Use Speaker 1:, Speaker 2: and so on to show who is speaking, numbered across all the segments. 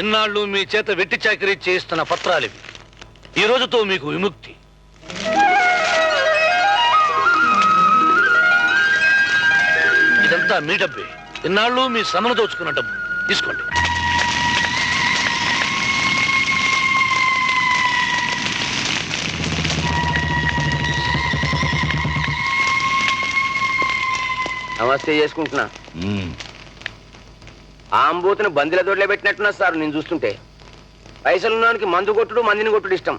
Speaker 1: ఇన్నాళ్ళు మీ చేత వెట్టి చాకరీ చేస్తున్న పత్రాలివి. ఈ రోజుతో మీకు విముక్తి. ఇదంతా మీ డబ్బే. ఇన్నాళ్ళు మీ శ్రమను దోచుకున్న డబ్బు. తీసుకోండి.
Speaker 2: నమస్తే చేసుకుంటున్నా. ఆంబూతుని బందిల దొడ్లే పెట్టినట్టున్నా సార్ నేను చూస్తుంటే. పైసలున్నానికి మందు కొట్టుడు మందిని కొట్టుడు ఇష్టం.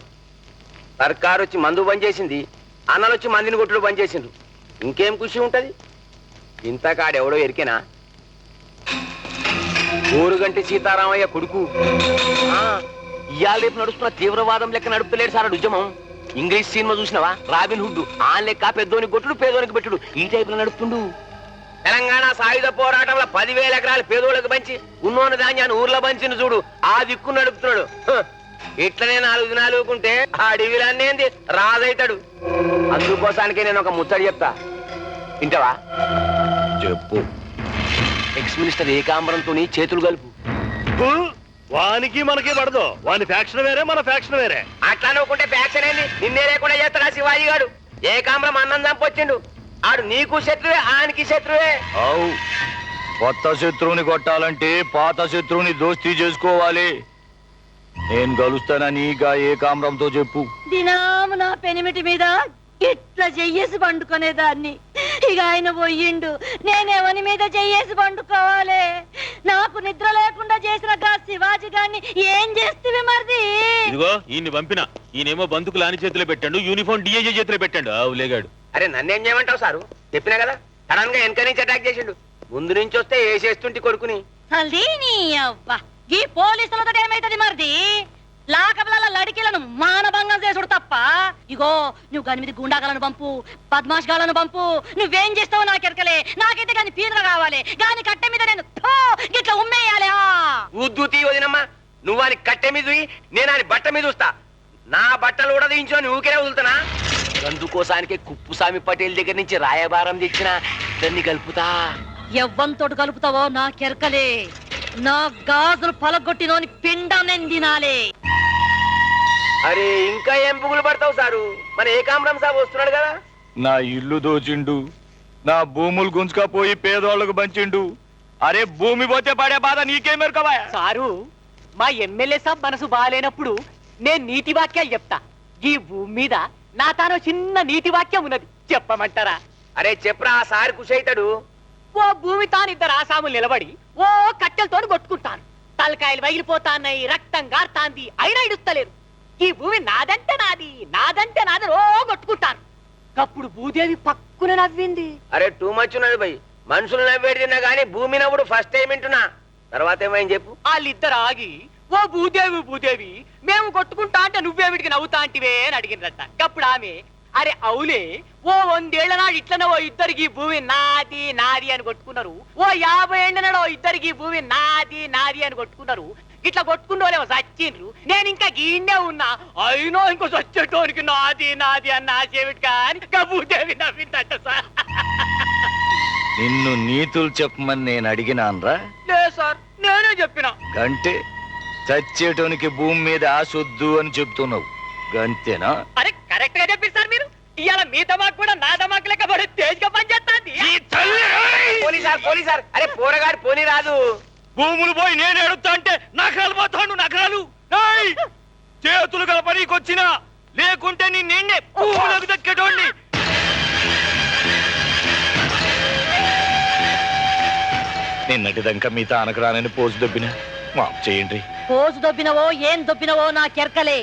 Speaker 2: సర్కారు వచ్చి మందు బంద్ చేసింది, అన్నలు వచ్చి మందిని కొట్టుడు బంద్ చేసిండ్రు. ఇంకేం ఖుషి ఉంటది? ఇంతకాడెవడో ఎరికేనా? ఊరుగంటి సీతారామయ్య కొడుకు ఇవాళ రేపు నడుస్తున్న తీవ్రవాదం లెక్క నడుపుతలేడు సార్ ఉద్యమం. ఇంగ్లీష్ సినిమా చూసినవా? Robin hood. ఆ లెక్క పెద్దోనికి కొట్టుడు పేదోనికి పెట్టుడు ఈ టైపులో నడుపుతుండు. తెలంగాణ సాయుధ పోరాటంలో 10,000 ఎకరాలు పేదోళ్ళకి పంచి ఉన్నోని ధాన్యాన్ని ఊర్లో పంచిన చూడు. ఆ దిక్కు నడుపుతున్నాడు. ఇట్లనే 4 దినాలు ఊకుంటే ఆ అడవిలన్నీ రాజైతాడు. అందుకోసానికే నేను ఒక ముచ్చడి చెప్తా, వింటావా?
Speaker 1: చెప్పు.
Speaker 2: ఎక్స్ మినిస్టర్ ఏకాంబరంతో చేతులు కలుపు.
Speaker 1: వానికి మనకి పడదు. వాని ఫ్యాక్షన్ వేరే, మన ఫ్యాక్షన్ వేరే.
Speaker 2: అట్లా అనుకుంటే ఫ్యాక్షన్ ఏంది? నిన్నే లేకుండా చేస్తాడా శివాజీ గారు? ఏకాంబరం అన్నం చంపొచ్చిండు. ఆడు నీకు శత్రువే, ఆయనకి శత్రువే.
Speaker 1: అవు, కొత్త శత్రువుని కొట్టాలంటే పాత శత్రువుని దోస్తీ చేసుకోవాలి. నేను కలుస్తానని ఏకాంబరంతో చెప్పు.
Speaker 3: దినాము నా పెనిమిటి మీద ఇట్లా చెయ్యేసి పండుకునేదాన్ని. ఇక ఆయన పోయిండు, నేనెవని మీద చెయ్యేసి పండుకోవాలి? నాకు నిద్ర లేకుండా చేసిన శివాజీ గారిని ఏం చేస్తే మరిది?
Speaker 4: ఇదిగో ఈయన్ని పంపిన. ఈయనేమో బందుకు లాని చేతిలో పెట్టాడు, యూనిఫామ్ డిఐజీ చేతిలో పెట్టాడు. అవులేగాడు.
Speaker 2: అరే నన్నేం చేయమంటావు సారు? చెప్పినా కదా, సడన్ గా వెనక నుంచి అటాక్ చేసిండు. ముందు నుంచి వస్తే వేసేస్తుంటే కొడుకుని.
Speaker 3: ఈ పోలీసులతో ఏమైతుంది మరిది? లాకబల లడికిలను మానభంగం చేసుడు తప్ప. ఇగో నువ్వు గాని మీద గుండాగాలను పంపు, బద్మాష్ గాలను పంపు, నువ్వేం చేస్తావో నాకెరకలే. నాకైతే గాని పీదర కావాలి, గాని కట్టె మీద నేను గిట్లా ఉమ్మేయాలి.
Speaker 2: ఉద్దు తీ వదినమ్మా. నువ్వు అని కట్టె మీద, నేను అని బట్ట మీద చూస్తా. నా బట్టలు కూడా దించో ఊకిరే వదులుతానా? అందుకోసానికే కుప్పుస్వామి పటేల్ దగ్గర నుంచి రాయబారం తెచ్చిన దాన్ని కలుపుతా.
Speaker 3: ఎవ్వంతోటి కలుపుతావో నాకెరకలే. నా గాజులు పలగొట్టినోని పిండం నేను తినాలే.
Speaker 2: అరే ఇంకా ఏం పుగులు పడతావు సారు? మన ఏకాంబరం సాబ్ వస్తున్నాడు కదా.
Speaker 1: నా ఇల్లు దోచిండు, నా భూములు గుంజుకపోయి పేదోళ్లకు పంచిండు. అరే భూమి పోతే పడే బాధ నీకేమెరకవా?
Speaker 5: సారు, మా ఎమ్మెల్యే సాబ్ మనసు బాగాలేనప్పుడు నేను నీతి వాక్యాలు చెప్తా. ఈ భూమి మీద నా తాను చిన్న నీతి వాక్యం ఉన్నది, చెప్పమంటారా?
Speaker 2: అరే చెప్పరా, ఆ సారి కుషైతాడు.
Speaker 5: ఓ భూమి తాను 2 ఆసాములు నిలబడి ఓ కట్టెలతో కొట్టుకుంటాను. తలకాయలు వగిలిపోతాన్నాయి, రక్తం గారుతాంది, అయినా ఇడుస్తలేరు. ఈ భూమి నాదంటే నాది, నాదంటే నాది ఓ కొట్టుకుంటాను. అప్పుడు భూదేవి పక్కున నవ్వింది.
Speaker 2: అరే టూ మచ్ ఉన్నది భయ్. మనుషులు నవ్వేది తిన్నా గానీ భూమి నవ్వుడు ఫస్ట్ టైం వింటున్నా. తర్వాత ఏమైంది చెప్పు.
Speaker 5: వాళ్ళిద్దరు ఆగి, ఓ భూదేవి భూదేవి, మేము కొట్టుకుంటా అంటే నువ్వేమిటికి నవ్వుతా అంటివే అని అడిగినట్ట. అప్పుడు ఆమె, అరే అవులే, ఓ 100 ఏళ్ల నాడు ఇట్లనే ఓ ఇద్దరికి భూమి నాది నాది అని కొట్టుకున్నారు. ఓ 50 ఏళ్ల నాడు ఓ ఇద్దరికి భూమి నాది నాది అని కొట్టుకున్నారు. ఇట్లా కొట్టుకున్నోలేమో సచ్చిండ్రు. నేను ఇంకా గీండే ఉన్నా, అయినో ఇంకో సచ్చేటోనికి నాది నాది అన్న ఆశేమిటి కానీ భూదేవి నవ్విందట సార్.
Speaker 1: నిన్ను నీతులు చెప్పమని నేను అడిగినాన్రా?
Speaker 5: లే సార్, నేనే చెప్పినా.
Speaker 1: అంటే చచ్చేటోనికి భూమి మీద ఆశొద్దు అని చెప్తున్నావు, గంతేనా?
Speaker 5: అరే కరెక్ట్ గా చెప్పి సార్ మీరు. ఇవాళ మీ దమాక్ కూడా నా దమాక్ లెక్క పడి తేజ్గా పనిచేస్తాంది.
Speaker 2: పోలీసార్, అరే పోరగాడు పోనీ రాదు.
Speaker 1: భూములు పోయి నేను ఎడుతా అంటే నగరాలు పోతాడు. నగరాలు చేతులు గల పనికొచ్చినా, లేకుంటే నిన్నే భూములకు దక్కేటోడిని. నిన్నటిదంకా మీ తానకు రానని పోజు దొబ్బిన మాఫ్ చేయండి.
Speaker 3: పోజు దొబ్బినవో ఏం దొబ్బినవో నాకెరకలే.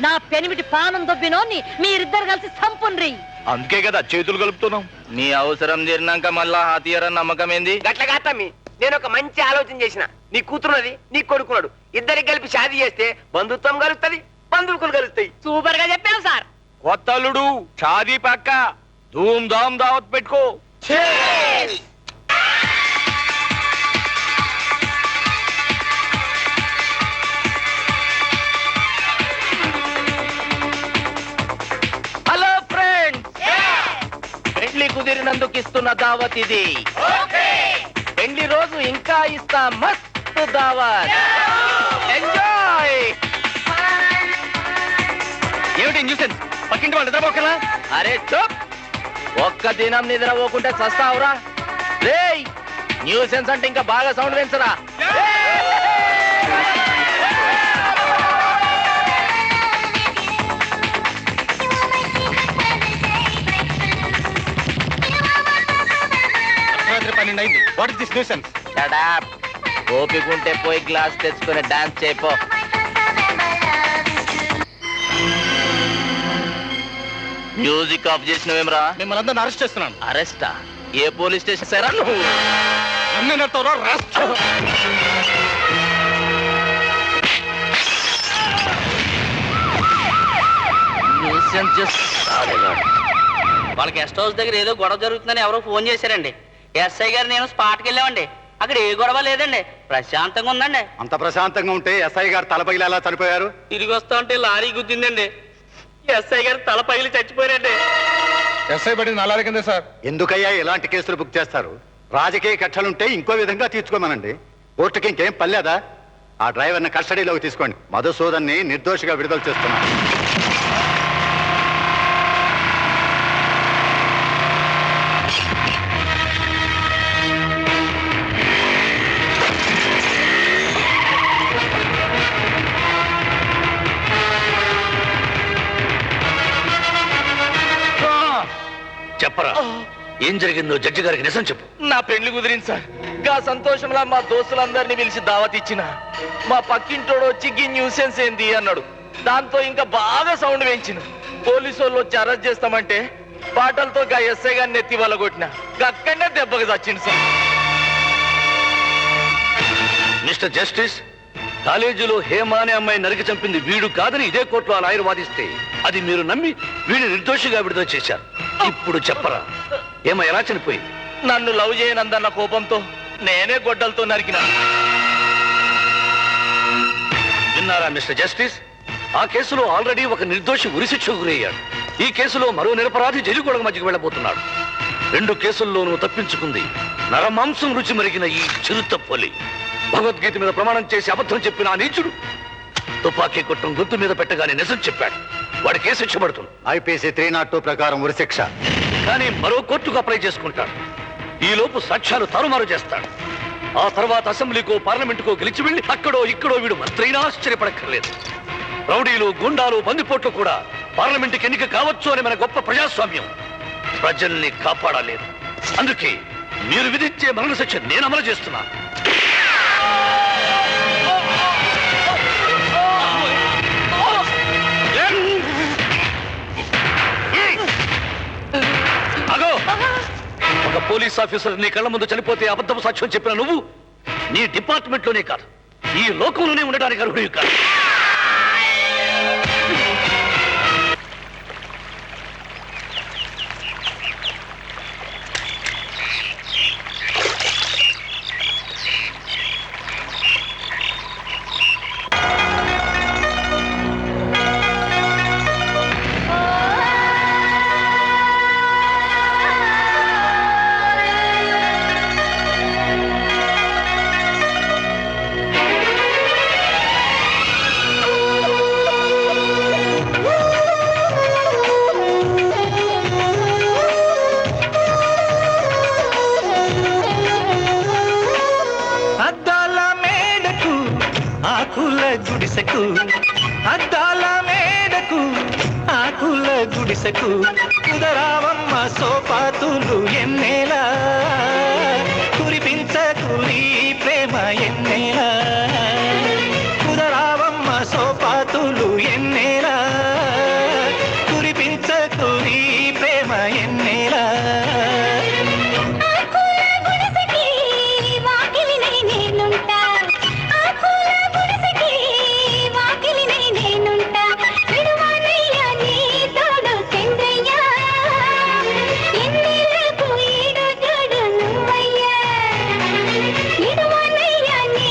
Speaker 3: నా పెనిమిటి పానం దొబ్బినోని మీరిద్దరు కలిసి సంపుండ్రి.
Speaker 1: అందుకే కదా చేతులు కలుపుతున్నాం. నీ అవసరం తీరినాక మళ్ళా హాతీయరని నమ్మకం ఏంది?
Speaker 2: గట్ల కాతమ్మి, నేను ఒక మంచి ఆలోచన చేసిన. నీ కూతురున్నది, నీ కొడుకున్నాడు, ఇద్దరికి కలిపి షాదీ చేస్తే బంధుత్వం కలుగుతుంది, బంధువులు కలుగుతాయి.
Speaker 5: సూపర్ గా చెప్పాను సార్.
Speaker 1: కొత్త అల్లుడు షాదీ పక్క ధూమ్ ధామ్ దావత్ పెట్టుకో.
Speaker 2: హలో ఫ్రెండ్స్, పెళ్లి కుదిరినందుకు ఇస్తున్న దావత్ ఇది. పెళ్లి రోజు ఇంకా ఇస్తా మస్తు దావత్. ఎంజాయ్.
Speaker 1: ఏమిటి న్యూసెన్స్ పక్కింటి వాళ్ళు నిద్రపోకలా
Speaker 2: అరే చూప్, ఒక్క దినం నిద్ర పోకుంటే చస్తావురా. రేయ్ న్యూసెన్స్ అంటే ఇంకా బాగా సౌండ్ పెంచరా.
Speaker 1: రాత్రి 12 అయింది. What is this nuisance?
Speaker 2: Shut up. ఓపికంటే పోయి గ్లాస్ తెచ్చుకొని డాన్స్ చేయపో. మ్యూజిక్ ఆఫ్ చేసినవేమరా?
Speaker 1: మిమ్మల్ని అందరిని అరెస్ట్ చేస్తున్నాను.
Speaker 2: అరెస్టా? ఏ పోలీస్ స్టేషన్ సారా నువ్వు?
Speaker 1: నన్ను
Speaker 5: వాళ్ళ గెస్ట్ హౌస్ దగ్గర ఏదో గొడవ జరుగుతుందని ఎవరో ఫోన్ చేశారండి. ఎస్ఐ గారు నేను స్పాట్కి వెళ్ళామండి. అక్కడ ఏ గొడవ లేదండి, ప్రశాంతంగా ఉందండి.
Speaker 6: అంత ప్రశాంతంగా ఉంటే ఎస్ఐ గారు తల పగిలి ఎలా చనిపోయారు?
Speaker 5: తిరిగి వస్తా ఉంటే లారీ గుద్దిందండి. ఎస్ఐ గారు తల పగిలి చచ్చిపోయారండి.
Speaker 1: ఎస్ఐ బడి నల్లారి కింద సార్.
Speaker 6: ఎందుకయ్యా ఇలాంటి కేసులు బుక్ చేస్తారు? రాజకీయ కక్షలుంటే ఇంకో విధంగా తీర్చుకోమనండి. కోర్టుకి ఇంకేం పర్లేదా? ఆ డ్రైవర్ని కస్టడీలోకి తీసుకోండి. మధుసూదన్ని నిర్దోషిగా విడుదల చేస్తున్నాను.
Speaker 2: చెప్పరా, ఏం జరిగిందో జడ్జి గారికి నిజం చెప్పు.
Speaker 1: నా పెళ్లి కుదిరింది సార్.
Speaker 2: గా సంతోషంలో మా దోస్తులందరినీ పిలిచి దావత్ ఇచ్చిన మా పక్కింటోడు వచ్చి గీ న్యూసెన్స్ ఏంది అన్నాడు. దాంతో ఇంకా బాగా సౌండ్ వేయించిన. పోలీసు వాళ్ళు వచ్చి అరెస్ట్ చేస్తామంటే పాటలతో గా ఎస్ఐ గారిని ఎత్తి వాళ్ళ కొట్టిన. అక్కడనే దెబ్బకి చచ్చింది సార్.
Speaker 7: మిస్టర్ జస్టిస్, కాలేజీలో హేమ అనే అమ్మాయి నరికి చంపింది వీడు కాదని ఇదే కోర్టులో ఆ లాయర్ వాదిస్తే అది మీరు నమ్మి వీడిని నిర్దోషిగా విడుదల చేశారు. ఇప్పుడు చెప్పరా, హేమ ఎలా చనిపోయింది?
Speaker 2: నన్ను లవ్ చేయనందన్న కోపంతో నేనే గొడ్డలతో నరికిన.
Speaker 7: విన్నారా మిస్టర్ జస్టిస్, ఆ కేసులో ఆల్రెడీ ఒక నిర్దోషి ఉరిశిక్షకు గురయ్యాడు. ఈ కేసులో మరో నిరపరాధి జైలు గొడవ మధ్యకు వెళ్ళబోతున్నాడు. 2 కేసుల్లోనూ తప్పించుకుంది నరమాంసం రుచి మరిగిన ఈ చిరుతపులి. భగవద్గీత మీద ప్రమాణం చేసి అబద్ధం చెప్పిన ఆ నీచుడు తుపాకీ కొట్టం గొంతు మీద పెట్టగానే నిజం చెప్పాడు. వాడికి ఏ శిక్ష పడుతుంది?
Speaker 6: ఐపీసీ 302 ప్రకారం ఉరిశిక్ష.
Speaker 7: కానీ మరో కోర్టుకు అప్లై చేసుకుంటాడు. ఈ లోపు సాక్ష్యాలు తారుమారు చేస్తాడు. ఆ తర్వాత అసెంబ్లీకో పార్లమెంటుకో గెలిచి వెళ్ళి అక్కడో ఇక్కడో వీడు మంత్రైనా ఆశ్చర్యపడక్కర్లేదు. రౌడీలు, గుండాలు, బందిపోట్లు కూడా పార్లమెంటుకి ఎన్నిక కావచ్చు అని మన గొప్ప ప్రజాస్వామ్యం ప్రజల్ని కాపాడలేదు. అందుకే మీరు విధించే మరణ శిక్ష నేను అమలు చేస్తున్నా. అగో, ఒక పోలీస్ ఆఫీసర్ నీ కళ్ళ ముందు చనిపోతే అబద్ధపు సాక్ష్యం చెప్పిన నువ్వు నీ డిపార్ట్మెంట్ లోనే కాదు, ఈ లోకంలోనే ఉండడానికి అర్హుడివి కాదు.
Speaker 8: గుడిసెకు అద్దాల మేడకు ఆకుల గుడిసెకు కుదరావమ్మ సోపాతులు ఎన్నేలా కురిపించకు నీ ప్రేమ ఎన్నేలా కుదరావమ్మ సోపాతులు ఎన్నేలా కురిపించకు నీ ప్రేమ ఎన్నేలా
Speaker 9: ఇడువనయ్య నీ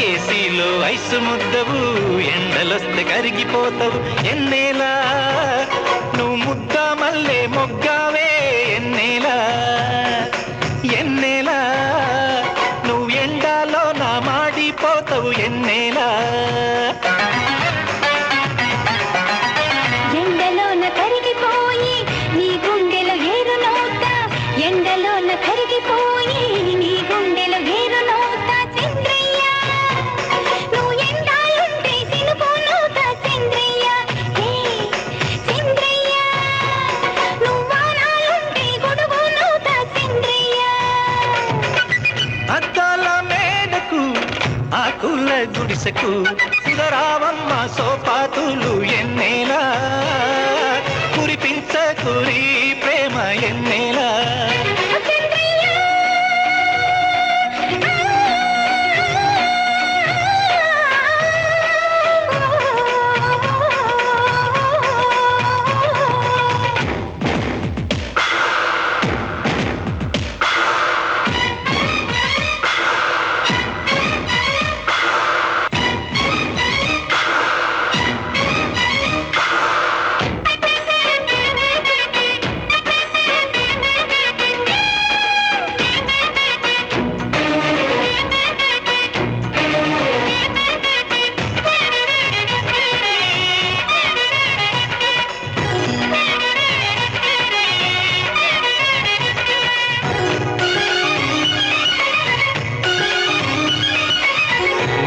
Speaker 8: ఏసీలో ఐసు ముద్దవు ఎండలొస్తే కరిగిపోతావు ఎన్నేలా నువ్వు ముద్ద మల్లె మొగ్గావే ఎన్నేలా ఎన్నేలా నువ్వు ఎండాలో నా మాడిపోతావు ఎన్నేలా
Speaker 9: ఎండలోన కరిగిపోయి నీ గుండెలో ఏరు నోట ఎండలోన కరిగిపోయి నీ గుండెలో ఏరు నోట చంద్రయ్య నువ్వు ఎండాలుంటే సినుకు నోట చంద్రయ్య హే చంద్రయ్య నువ్వు వానాలుంటే గొడుగు నోట చంద్రయ్య
Speaker 8: అద్దాల మేడకు ఆకుల గుడిసెకు సుధరావమ్మ సోపాతులు ఎన్నేలా కురిపించకురి ప్రేమ ఎన్నేలా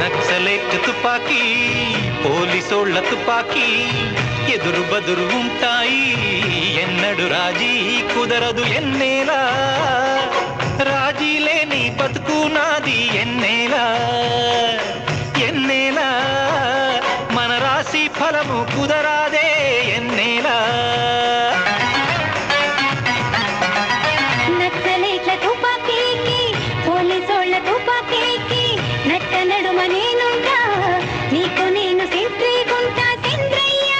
Speaker 8: నక్సలేట్ తుపాకీ పోలీసోళ్ల తుపాకీ ఎదురు బదురు ఉంటాయి ఎన్నడు రాజీ కుదరదు ఎన్నేలా రాజీ లేని బతుకు నాది ఎన్నేలా ఎన్నేలా మన రాశి ఫలము కుదరాదే ఎన్నేలా
Speaker 9: నక్సలేట్ల తుపాకీకి పోలీసోళ్ల తుపాకీకి నట్ట నడుమ నేనుంటా నీకు నేను సెంట్రీగుంటా చంద్రయ్య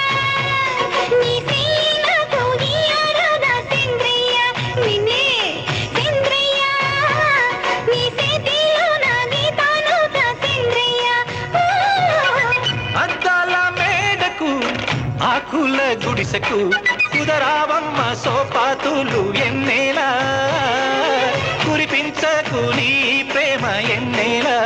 Speaker 9: నీ చెయ్యి నాకు ఇయ్యారాదా చంద్రయ్య నిన్నే చంద్రయ్య నీ చేతిలో నా గీతానోతా చంద్రయ్య
Speaker 8: అద్దాల మేడకు ఆకుల గుడిసెకు కుదరావమ్మ సోపాతులు ఎన్నేలా కురిపించకు నీ ప్రేమ ఎన్నేలా